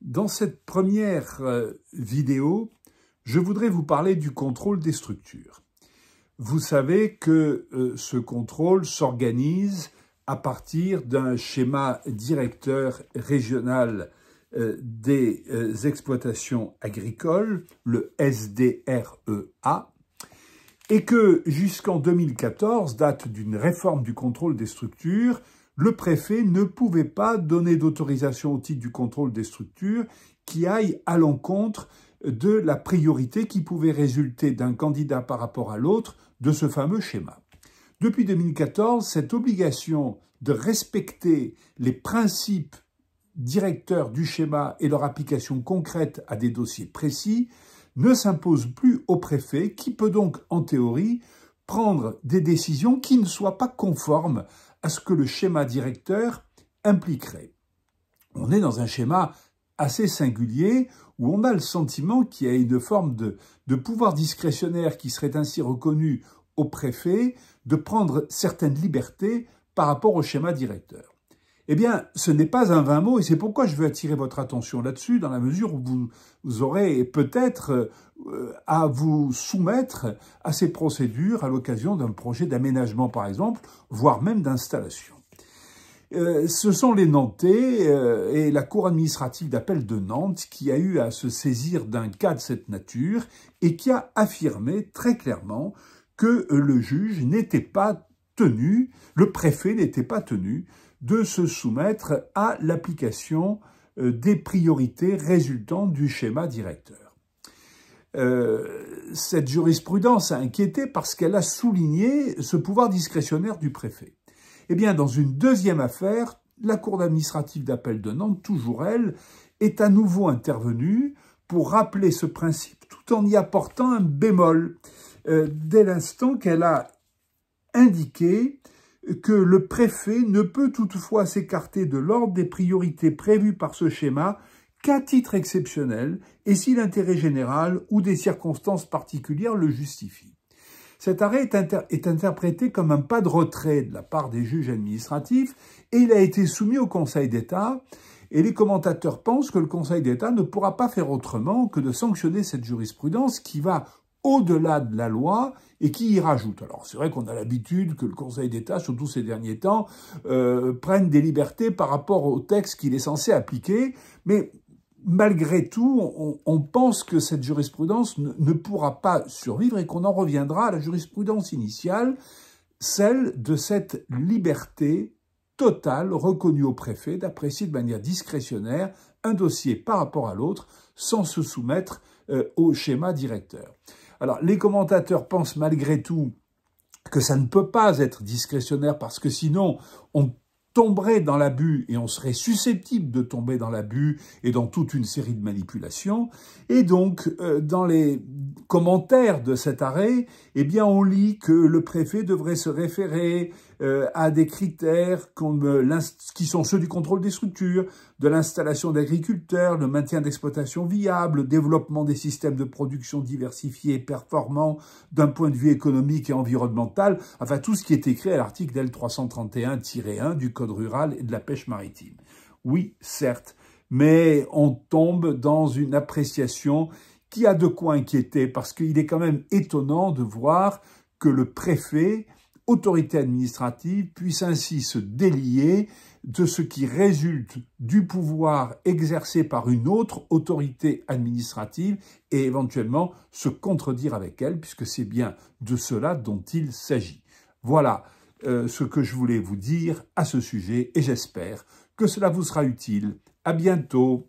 Dans cette première vidéo, je voudrais vous parler du contrôle des structures. Vous savez que ce contrôle s'organise à partir d'un schéma directeur régional des exploitations agricoles, le SDREA, et que jusqu'en 2014, date d'une réforme du contrôle des structures, le préfet ne pouvait pas donner d'autorisation au titre du contrôle des structures qui aille à l'encontre de la priorité qui pouvait résulter d'un candidat par rapport à l'autre de ce fameux schéma. Depuis 2014, cette obligation de respecter les principes directeurs du schéma et leur application concrète à des dossiers précis ne s'impose plus au préfet qui peut donc, en théorie, prendre des décisions qui ne soient pas conformes à ce que le schéma directeur impliquerait. On est dans un schéma assez singulier où on a le sentiment qu'il y a une forme de pouvoir discrétionnaire qui serait ainsi reconnu au préfet de prendre certaines libertés par rapport au schéma directeur. Eh bien, ce n'est pas un vain mot et c'est pourquoi je veux attirer votre attention là-dessus dans la mesure où vous aurez peut-être à vous soumettre à ces procédures à l'occasion d'un projet d'aménagement par exemple, voire même d'installation. Ce sont les Nantais et la Cour administrative d'appel de Nantes qui a eu à se saisir d'un cas de cette nature et qui a affirmé très clairement que le juge n'était pas tenu, le préfet n'était pas tenu de se soumettre à l'application des priorités résultant du schéma directeur. Cette jurisprudence a inquiété parce qu'elle a souligné ce pouvoir discrétionnaire du préfet. Eh bien, dans une deuxième affaire, la Cour administrative d'appel de Nantes, toujours elle, est à nouveau intervenue pour rappeler ce principe tout en y apportant un bémol, dès l'instant qu'elle a indiqué que le préfet ne peut toutefois s'écarter de l'ordre des priorités prévues par ce schéma qu'à titre exceptionnel et si l'intérêt général ou des circonstances particulières le justifient. Cet arrêt est interprété comme un pas de retrait de la part des juges administratifs et il a été soumis au Conseil d'État et les commentateurs pensent que le Conseil d'État ne pourra pas faire autrement que de sanctionner cette jurisprudence qui va au-delà de la loi et qui y rajoute. Alors c'est vrai qu'on a l'habitude que le Conseil d'État, surtout ces derniers temps, prenne des libertés par rapport au texte qu'il est censé appliquer, mais malgré tout, on pense que cette jurisprudence ne pourra pas survivre et qu'on en reviendra à la jurisprudence initiale, celle de cette liberté totale reconnue au préfet d'apprécier de manière discrétionnaire un dossier par rapport à l'autre sans se soumettre au schéma directeur. Alors, les commentateurs pensent malgré tout que ça ne peut pas être discrétionnaire parce que sinon, on tomberait dans l'abus et on serait susceptible de tomber dans l'abus et dans toute une série de manipulations. Et donc, dans les commentaires de cet arrêt, eh bien, on lit que le préfet devrait se référer à des critères qui sont ceux du contrôle des structures, de l'installation d'agriculteurs, le maintien d'exploitations viables, le développement des systèmes de production diversifiés et performants d'un point de vue économique et environnemental, enfin tout ce qui est écrit à l'article L331-1 du Code rural et de la pêche maritime. Oui, certes, mais on tombe dans une appréciation qui a de quoi inquiéter parce qu'il est quand même étonnant de voir que le préfet, autorité administrative, puisse ainsi se délier de ce qui résulte du pouvoir exercé par une autre autorité administrative et éventuellement se contredire avec elle, puisque c'est bien de cela dont il s'agit. Voilà ce que je voulais vous dire à ce sujet et j'espère que cela vous sera utile. À bientôt.